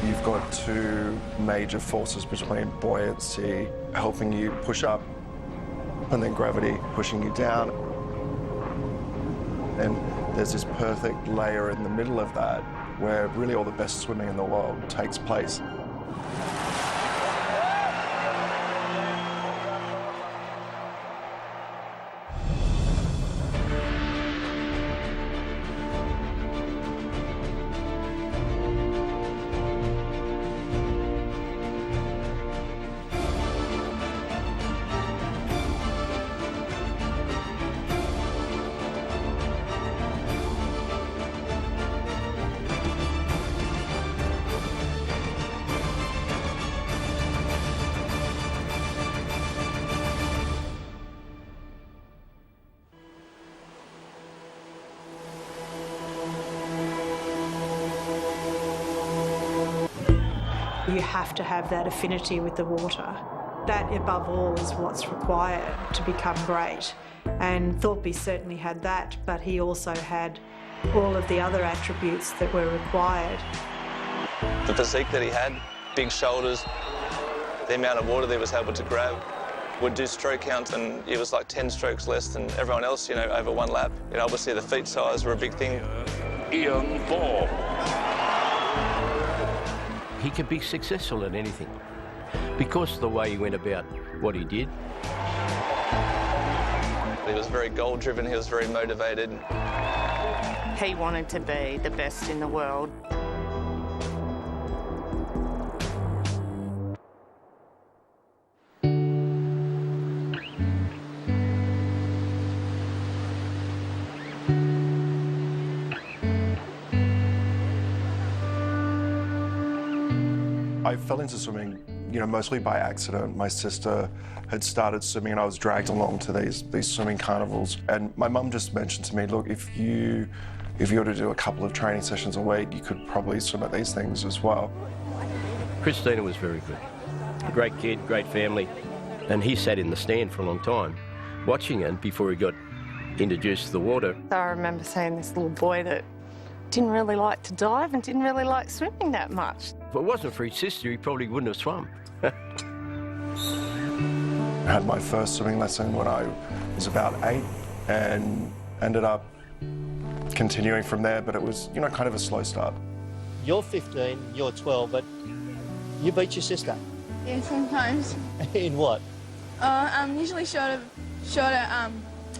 You've got two major forces between buoyancy helping you push up and then gravity pushing you down. And there's this perfect layer in the middle of that where really all the best swimming in the world takes place. You have to have that affinity with the water. That, above all, is what's required to become great. And Thorpe certainly had that, but he also had all of the other attributes that were required. The physique that he had, big shoulders, the amount of water that he was able to grab, would do stroke counts, and he was like 10 strokes less than everyone else, you know, over one lap. You know, obviously the feet size were a big thing. Ian Thorpe. He can be successful at anything because of the way he went about what he did. He was very goal-driven, he was very motivated. He wanted to be the best in the world. I fell into swimming, you know, mostly by accident. My sister had started swimming and I was dragged along to these swimming carnivals. And my mum just mentioned to me, look, if you were to do a couple of training sessions a week, you could probably swim at these things as well. Christina was very good. A great kid, great family. And he sat in the stand for a long time watching it before he got introduced to the water. So I remember seeing this little boy that didn't really like to dive and didn't really like swimming that much. If it wasn't for his sister, he probably wouldn't have swum. I had my first swimming lesson when I was about 8 and ended up continuing from there, but it was, you know, kind of a slow start. You're 15, you're 12, but you beat your sister. Yeah, sometimes. In what? Usually shorter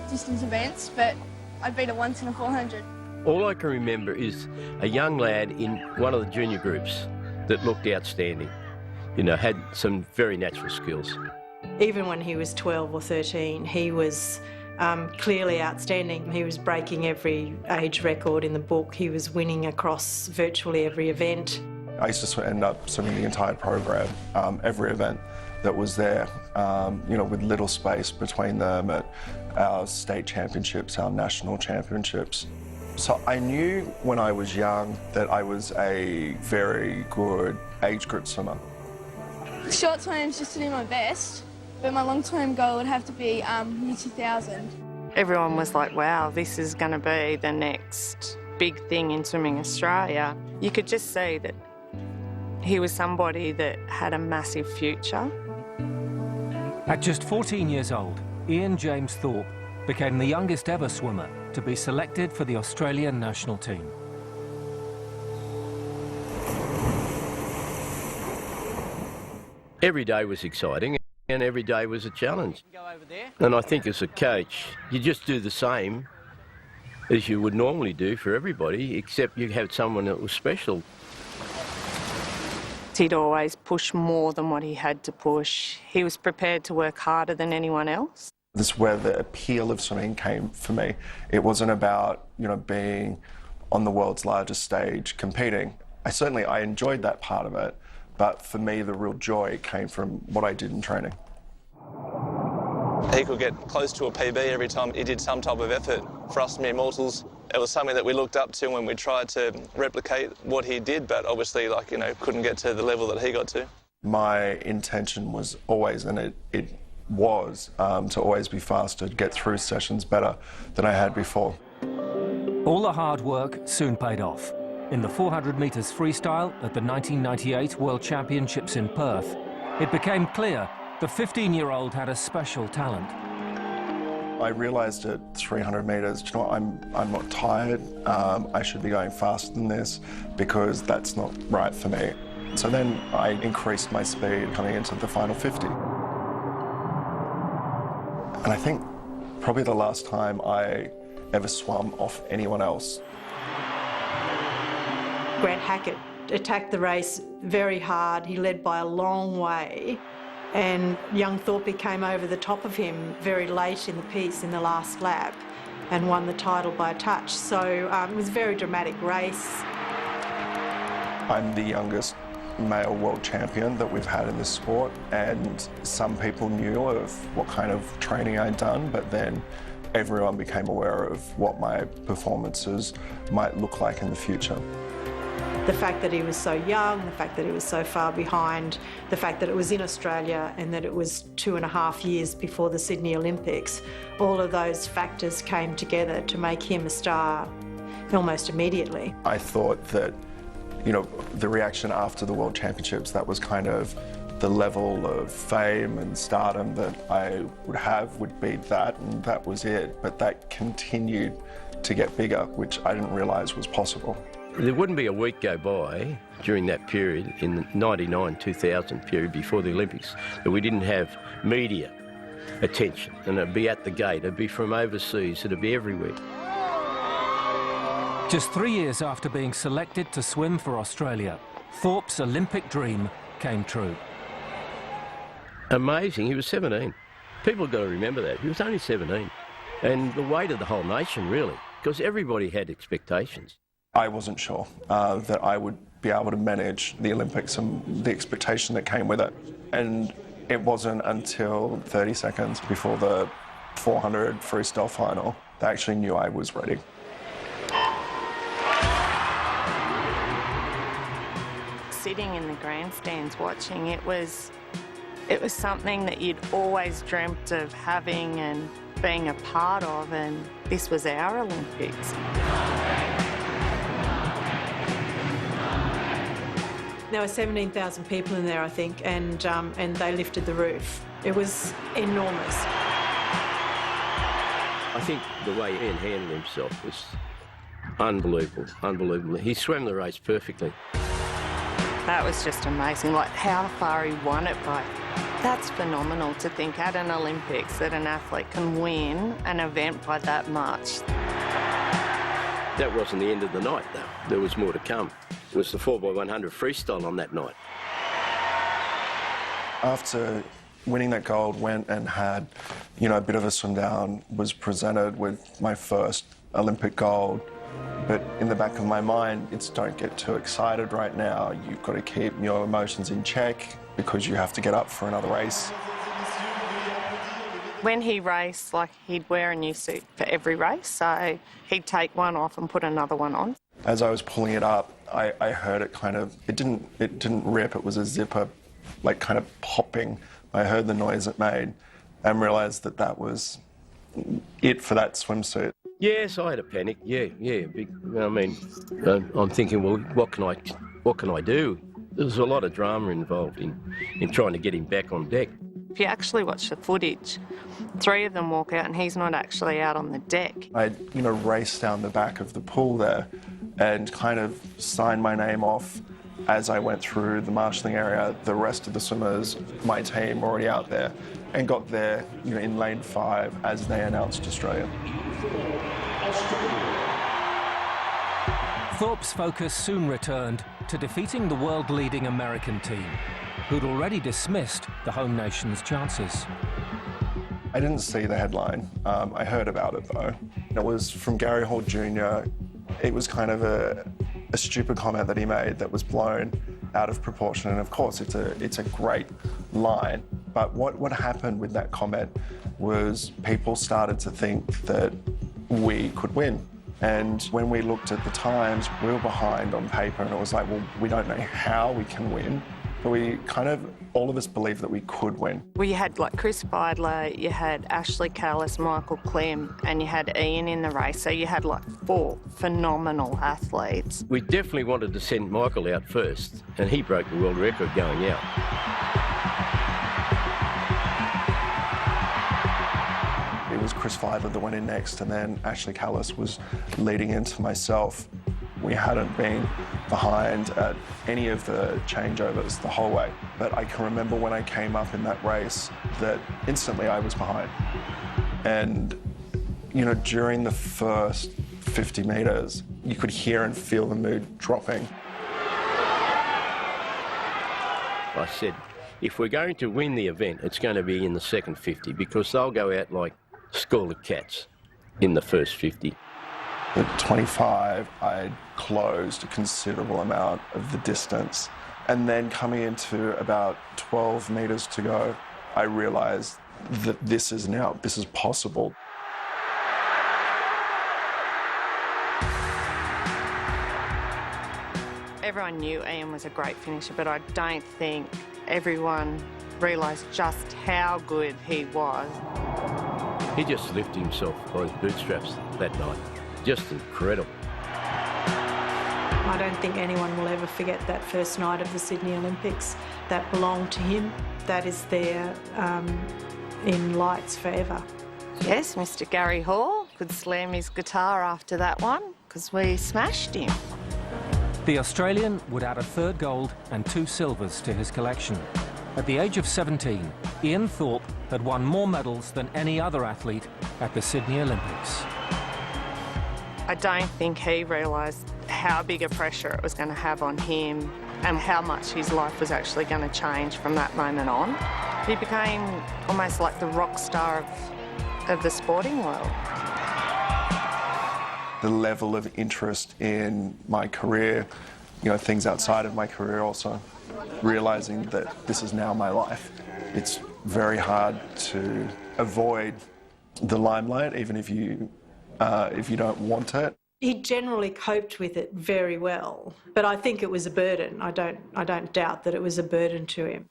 distance events, but I beat her once in a 400. All I can remember is a young lad in one of the junior groups that looked outstanding, you know, had some very natural skills. Even when he was 12 or 13, he was clearly outstanding. He was breaking every age record in the book. He was winning across virtually every event. I used to end up swimming the entire program, every event that was there, you know, with little space between them at our state championships, our national championships. So I knew when I was young that I was a very good age group swimmer. Short times just to do my best, but my long time goal would have to be year 2000. Everyone was like, wow, this is going to be the next big thing in Swimming Australia. You could just see that he was somebody that had a massive future. At just 14 years old, Ian James Thorpe became the youngest ever swimmer to be selected for the Australian national team. Every day was exciting and every day was a challenge. And I think as a coach, you just do the same as you would normally do for everybody, except you have someone that was special. He'd always push more than what he had to push. He was prepared to work harder than anyone else. This is where the appeal of swimming came for me. It wasn't about, you know, being on the world's largest stage competing. I enjoyed that part of it, but for me the real joy came from what I did in training. He could get close to a PB every time he did some type of effort. For us mere mortals, it was something that we looked up to when we tried to replicate what he did, but obviously, like, you know, couldn't get to the level that he got to. My intention was always, and it was, to always be faster, to get through sessions better than I had before. All the hard work soon paid off. In the 400 metres freestyle at the 1998 World Championships in Perth, it became clear the 15-year-old had a special talent. I realised at 300 metres, do you know what, I'm not tired. I should be going faster than this because that's not right for me. So then I increased my speed coming into the final 50. And I think probably the last time I ever swum off anyone else. Grant Hackett attacked the race very hard. He led by a long way, and young Thorpe came over the top of him very late in the piece in the last lap and won the title by a touch. So it was a very dramatic race. I'm the youngest male world champion that we've had in this sport, and some people knew of what kind of training I'd done, but then everyone became aware of what my performances might look like in the future. The fact that he was so young, the fact that he was so far behind, the fact that it was in Australia and that it was 2.5 years before the Sydney Olympics, all of those factors came together to make him a star almost immediately. I thought that, you know, the reaction after the World Championships, that was kind of the level of fame and stardom that I would be that, and that was it. But that continued to get bigger, which I didn't realise was possible. There wouldn't be a week go by during that period, in the 99-2000 period before the Olympics, that we didn't have media attention. And it'd be at the gate, it'd be from overseas, it'd be everywhere. Just 3 years after being selected to swim for Australia, Thorpe's Olympic dream came true. Amazing, he was 17. People have got to remember that. He was only 17. And the weight of the whole nation, really, because everybody had expectations. I wasn't sure that I would be able to manage the Olympics and the expectation that came with it. And it wasn't until 30 seconds before the 400 freestyle final that I actually knew I was ready. Sitting in the grandstands watching, it was something that you'd always dreamt of having and being a part of, and this was our Olympics. There were 17,000 people in there, I think, and they lifted the roof. It was enormous. I think the way Ian handled himself was unbelievable, unbelievable. He swam the race perfectly. That was just amazing, like how far he won it by. That's phenomenal to think at an Olympics that an athlete can win an event by that much. That wasn't the end of the night, though. There was more to come. It was the 4x100 freestyle on that night. After winning that gold, went and had, you know, a bit of a swim down, was presented with my first Olympic gold. But in the back of my mind, it's don't get too excited right now. You've got to keep your emotions in check because you have to get up for another race. When he raced, like, he'd wear a new suit for every race, so he'd take one off and put another one on. As I was pulling it up, I heard it kind of, it didn't rip, it was a zipper, like kind of popping. I heard the noise it made and realised that that was it for that swimsuit. Yes, I had a panic. Yeah. I mean, I'm thinking, well, what can I do? There's a lot of drama involved in trying to get him back on deck. If you actually watch the footage, 3 of them walk out and he's not actually out on the deck. I, raced down the back of the pool there and kind of signed my name off as I went through the marshalling area. The rest of the swimmers, my team, were already out there and got there, in lane 5 as they announced Australia. Thorpe's focus soon returned to defeating the world-leading American team, who'd already dismissed the home nation's chances. I didn't see the headline. I heard about it, though. It was from Gary Hall Jr. It was kind of a stupid comment that he made that was blown out of proportion, and of course it's a great line. But what happened with that comment was people started to think that we could win. And when we looked at the times, we were behind on paper, and it was like, well, we don't know how we can win. but all of us believed that we could win. Well, you had like Chris Beidler, you had Ashley Callis, Michael Clem, and you had Ian in the race, so you had like 4 phenomenal athletes. We definitely wanted to send Michael out first, and he broke the world record going out. It was Chris Beidler that went in next, and then Ashley Callis was leading into myself. We hadn't been behind at any of the changeovers the whole way. But I can remember when I came up in that race that instantly I was behind. And, you know, during the first 50 metres, you could hear and feel the mood dropping. I said, if we're going to win the event, it's going to be in the second 50 because they'll go out like a school of cats in the first 50. At 25, I'd closed a considerable amount of the distance. And then coming into about 12 metres to go, I realised that this is possible. Everyone knew Ian was a great finisher, but I don't think everyone realised just how good he was. He just lifted himself by his bootstraps that night. Just incredible. I don't think anyone will ever forget that first night of the Sydney Olympics. That belonged to him. That is there in lights forever. Yes, Mr. Gary Hall could slam his guitar after that one because we smashed him. The Australian would add a 3rd gold and 2 silvers to his collection. At the age of 17, Ian Thorpe had won more medals than any other athlete at the Sydney Olympics. I don't think he realised how big a pressure it was going to have on him and how much his life was actually going to change from that moment on. He became almost like the rock star of the sporting world. The level of interest in my career, you know, things outside of my career also, realising that this is now my life. It's very hard to avoid the limelight, even if you don't want it. He generally coped with it very well, but I think it was a burden. I don't doubt that it was a burden to him.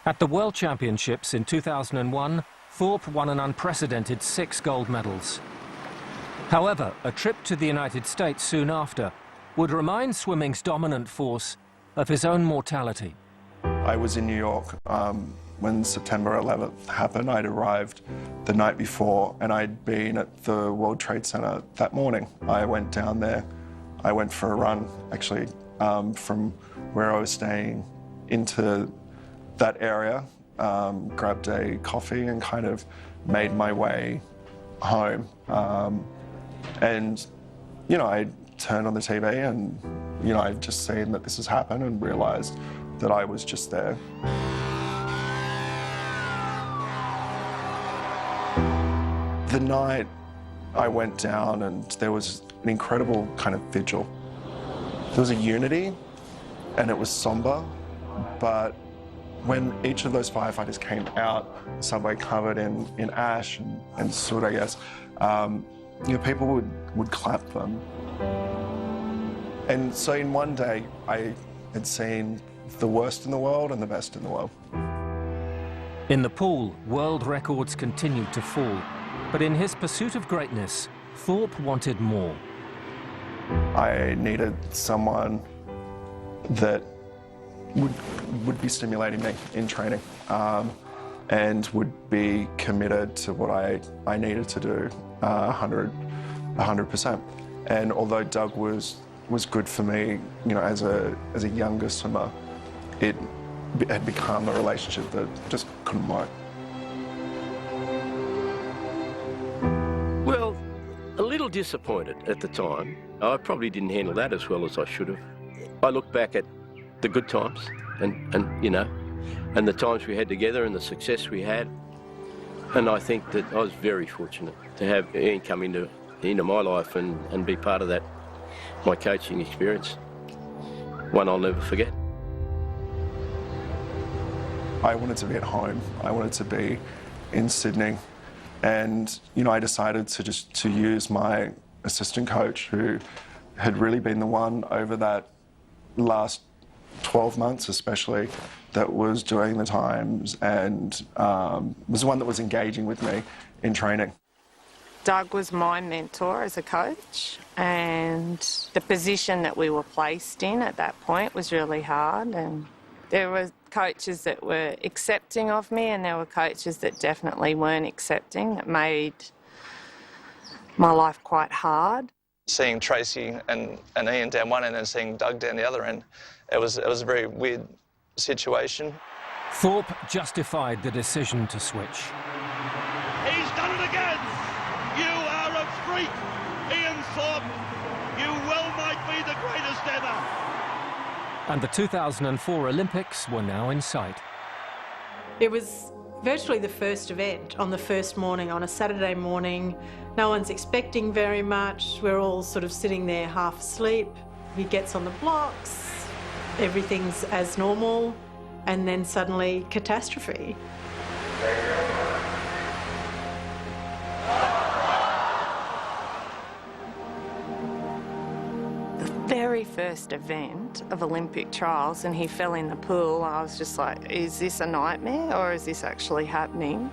At the World Championships in 2001, Thorpe won an unprecedented 6 gold medals. However, a trip to the United States soon after would remind swimming's dominant force of his own mortality. I was in New York when September 11th happened. I'd arrived the night before and I'd been at the World Trade Center that morning. I went down there. I went for a run, actually, from where I was staying into that area, grabbed a coffee and kind of made my way home. And, you know, I turned on the TV and, you know, I'd just seen that this has happened and realised that I was just there. The night I went down and there was an incredible kind of vigil. There was a unity and it was somber, but when each of those firefighters came out, subway covered in ash and soot, I guess, you know, people would clap them. And so in one day, I had seen the worst in the world and the best in the world. In the pool, world records continued to fall, but in his pursuit of greatness, Thorpe wanted more. I needed someone that would be stimulating me in training and would be committed to what I needed to do 100%. And although Doug was good for me, you know, as a younger swimmer, it had become a relationship that just couldn't work. Well, a little disappointed at the time. I probably didn't handle that as well as I should have. I look back at the good times and you know, and the times we had together and the success we had. And I think that I was very fortunate to have Ian come into my life and be part of that, my coaching experience. One I'll never forget. I wanted to be at home. I wanted to be in Sydney. And, you know, I decided to use my assistant coach, who had really been the one over that last 12 months especially, that was doing the times and was the one that was engaging with me in training. Doug was my mentor as a coach, and the position that we were placed in at that point was really hard, and there were coaches that were accepting of me and there were coaches that definitely weren't accepting, that made my life quite hard. Seeing Tracy and Ian down one end and seeing Doug down the other end, it was a very weird situation. Thorpe justified the decision to switch. He's done it again. You are a freak, Ian Thorpe. You well might be the greatest ever. And the 2004 Olympics were now in sight. It was virtually the first event on the first morning, on a Saturday morning. No one's expecting very much. We're all sort of sitting there half asleep. He gets on the blocks, everything's as normal, and then suddenly catastrophe. The very first event of Olympic trials, and he fell in the pool. I was just like, is this a nightmare or is this actually happening?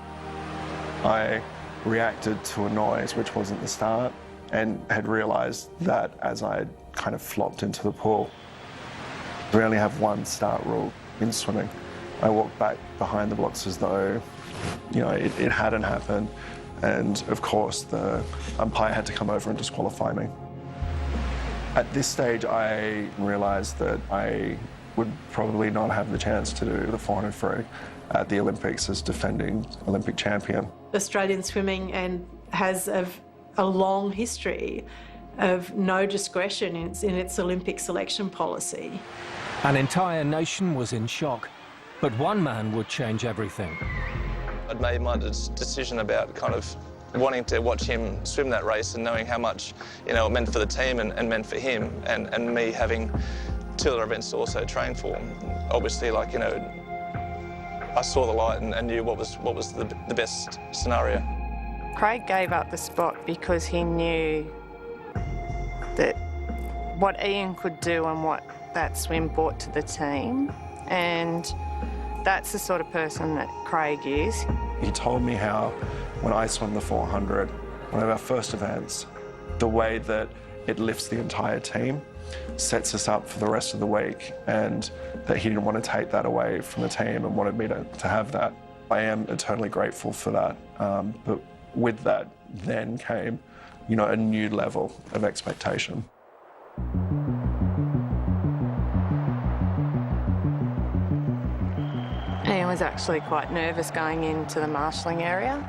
I reacted to a noise which wasn't the start and had realised that as I kind of flopped into the pool. We only have one start rule in swimming. I walked back behind the blocks as though, it hadn't happened, and of course the umpire had to come over and disqualify me. At this stage I realised that I would probably not have the chance to do the 400 free at the Olympics as defending Olympic champion. Australian swimming has a long history of no discretion in its Olympic selection policy. An entire nation was in shock, but one man would change everything. I'd made my decision about kind of wanting to watch him swim that race and knowing how much, it meant for the team and meant for him, and me having two other events to also train for. Obviously, I saw the light and knew what was the best scenario. Craig gave up the spot because he knew that what Ian could do and what that swim brought to the team, and that's the sort of person that Craig is. He told me how when I swim the 400, one of our first events, the way that it lifts the entire team sets us up for the rest of the week, and that he didn't want to take that away from the team and wanted me to have that. I am eternally grateful for that, but with that then came, a new level of expectation. Ian was actually quite nervous going into the marshalling area.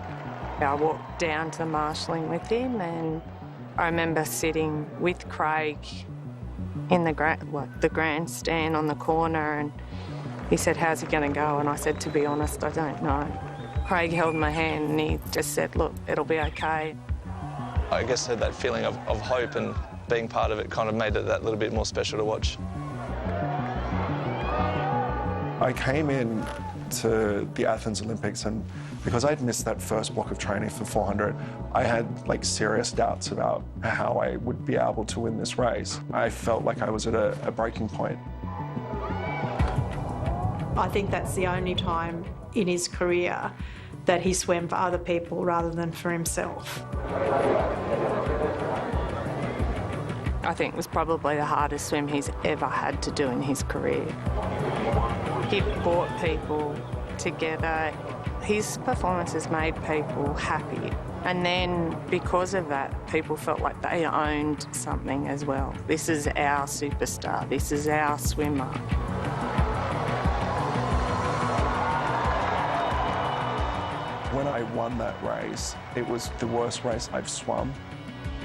I walked down to the marshalling with him, and I remember sitting with Craig in the grandstand on the corner, and he said, "How's it going to go?" And I said, "To be honest, I don't know." Craig held my hand and he just said, "Look, it'll be okay." I guess that feeling of hope and being part of it kind of made it that little bit more special to watch. I came in to the Athens Olympics, and because I'd missed that first block of training for 400, I had serious doubts about how I would be able to win this race. I felt like I was at a breaking point. I think that's the only time in his career that he swam for other people rather than for himself. I think it was probably the hardest swim he's ever had to do in his career. He brought people together. His performances made people happy. And then because of that, people felt like they owned something as well. This is our superstar. This is our swimmer. When I won that race, it was the worst race I've swum.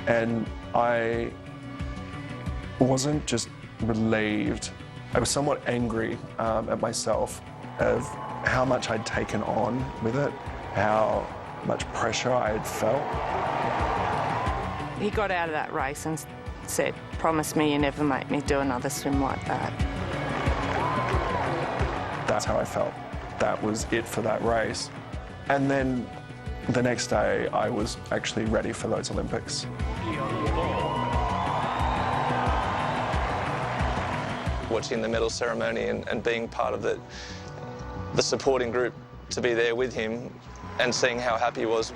And I wasn't just relieved, I was somewhat angry at myself of how much I'd taken on with it, how much pressure I had felt. He got out of that race and said, "Promise me you never make me do another swim like that." That's how I felt. That was it for that race. And then the next day, I was actually ready for those Olympics. watching the medal ceremony and being part of the supporting group to be there with him and seeing how happy he was.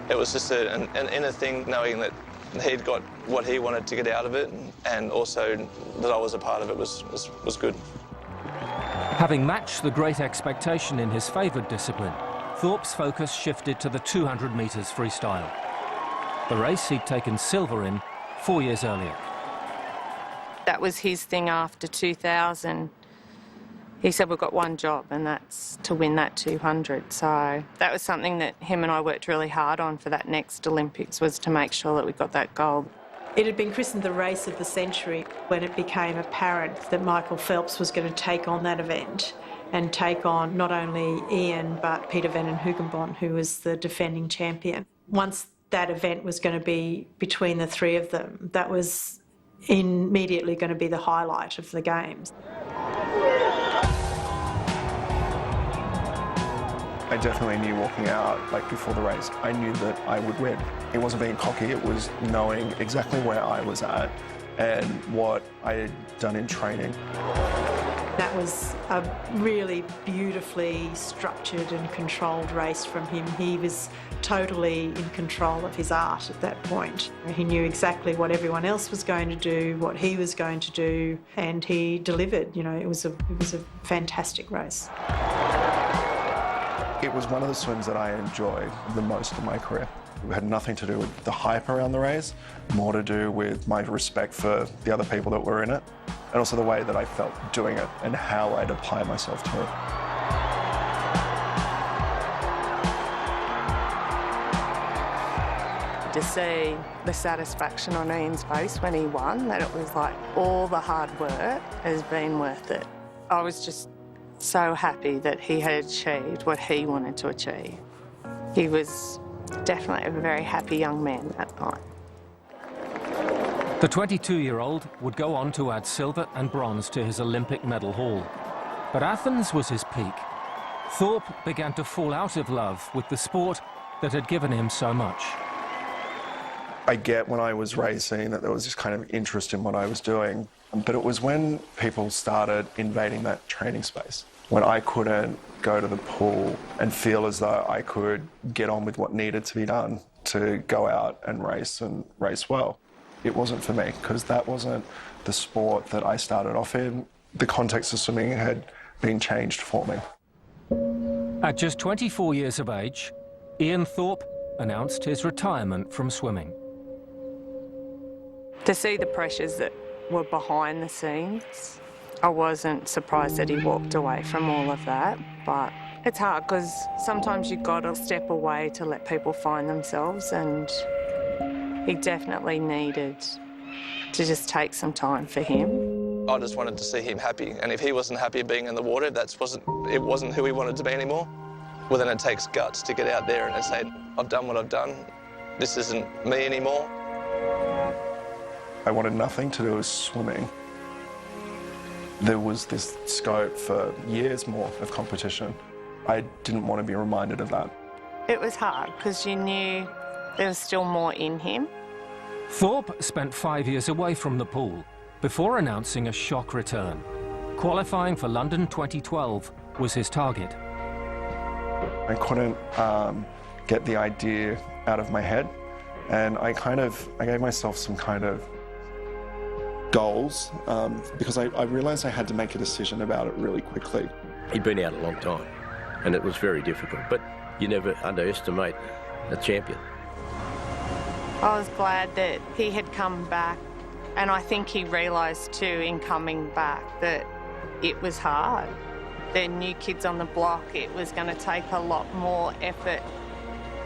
It was just an inner thing, knowing that he'd got what he wanted to get out of it, and also that I was a part of it was good. Having matched the great expectation in his favoured discipline, Thorpe's focus shifted to the 200 metres freestyle. The race he'd taken silver in 4 years earlier. That was his thing after 2000. He said, we've got one job, and that's to win that 200. So that was something that him and I worked really hard on for that next Olympics, was to make sure that we got that gold. It had been christened the race of the century when it became apparent that Michael Phelps was going to take on that event and take on not only Ian but Peter Van den Hoogenbond, who was the defending champion. Once that event was going to be between the three of them, that was immediately going to be the highlight of the Games. I definitely knew walking out, like before the race, I knew that I would win. It wasn't being cocky, it was knowing exactly where I was at and what I had done in training. That was a really beautifully structured and controlled race from him. He was totally in control of his art at that point. He knew exactly what everyone else was going to do, what he was going to do, and he delivered. You know, it was a fantastic race. It was one of the swims that I enjoyed the most in my career. It had nothing to do with the hype around the race, more to do with my respect for the other people that were in it, and also the way that I felt doing it and how I'd apply myself to it. To see the satisfaction on Ian's face when he won, that it was like all the hard work has been worth it. I was just so happy that he had achieved what he wanted to achieve. He was definitely a very happy young man that night. The 22-year-old would go on to add silver and bronze to his Olympic medal haul. But Athens was his peak. Thorpe began to fall out of love with the sport that had given him so much. I get when I was racing that there was this kind of interest in what I was doing, but it was when people started invading that training space, when I couldn't go to the pool and feel as though I could get on with what needed to be done to go out and race well. It wasn't for me, because that wasn't the sport that I started off in. The context of swimming had been changed for me. At just 24 years of age, Ian Thorpe announced his retirement from swimming. To see the pressures that were behind the scenes, I wasn't surprised that he walked away from all of that, but it's hard because sometimes you've got to step away to let people find themselves, and he definitely needed to just take some time for him. I just wanted to see him happy, and if he wasn't happy being in the water, it wasn't who he wanted to be anymore. Well, then it takes guts to get out there and say, I've done what I've done, this isn't me anymore. I wanted nothing to do with swimming. There was this scope for years more of competition. I didn't want to be reminded of that. It was hard because you knew there was still more in him. Thorpe spent 5 years away from the pool before announcing a shock return. Qualifying for London 2012 was his target. I couldn't get the idea out of my head, and I gave myself some kind of goals because I realised I had to make a decision about it really quickly. He'd been out a long time, and it was very difficult, but you never underestimate a champion. I was glad that he had come back, and I think he realised too in coming back that it was hard. There are new kids on the block. It was going to take a lot more effort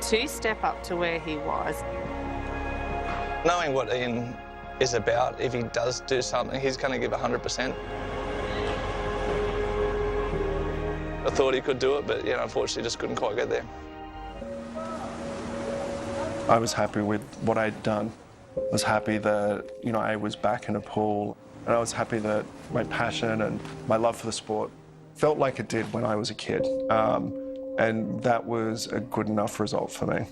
to step up to where he was. Knowing what Ian is about, if he does do something, he's going to give 100%. I thought he could do it, but unfortunately just couldn't quite get there. I was happy with what I'd done. I was happy that, I was back in a pool, and I was happy that my passion and my love for the sport felt like it did when I was a kid. And that was a good enough result for me.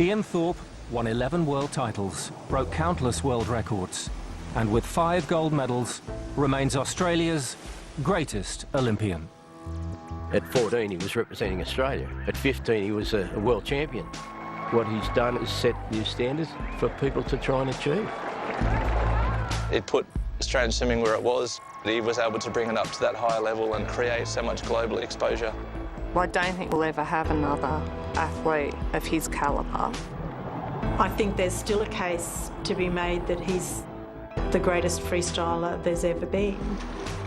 Ian Thorpe won 11 world titles, broke countless world records, and with 5 gold medals, remains Australia's greatest Olympian. At 14, he was representing Australia. At 15, he was a world champion. What he's done is set new standards for people to try and achieve. It put Australian swimming where it was. He was able to bring it up to that higher level and create so much global exposure. I don't think we'll ever have another athlete of his calibre. I think there's still a case to be made that he's the greatest freestyler there's ever been.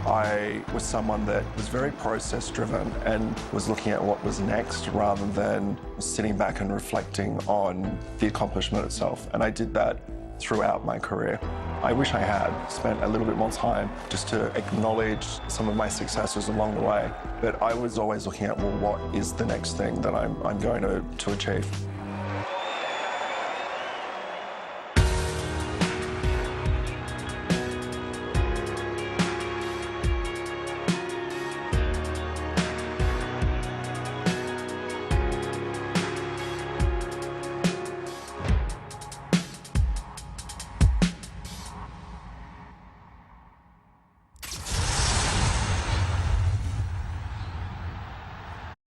I was someone that was very process-driven and was looking at what was next rather than sitting back and reflecting on the accomplishment itself. And I did that throughout my career. I wish I had spent a little bit more time just to acknowledge some of my successes along the way. But I was always looking at, well, what is the next thing that I'm going to achieve?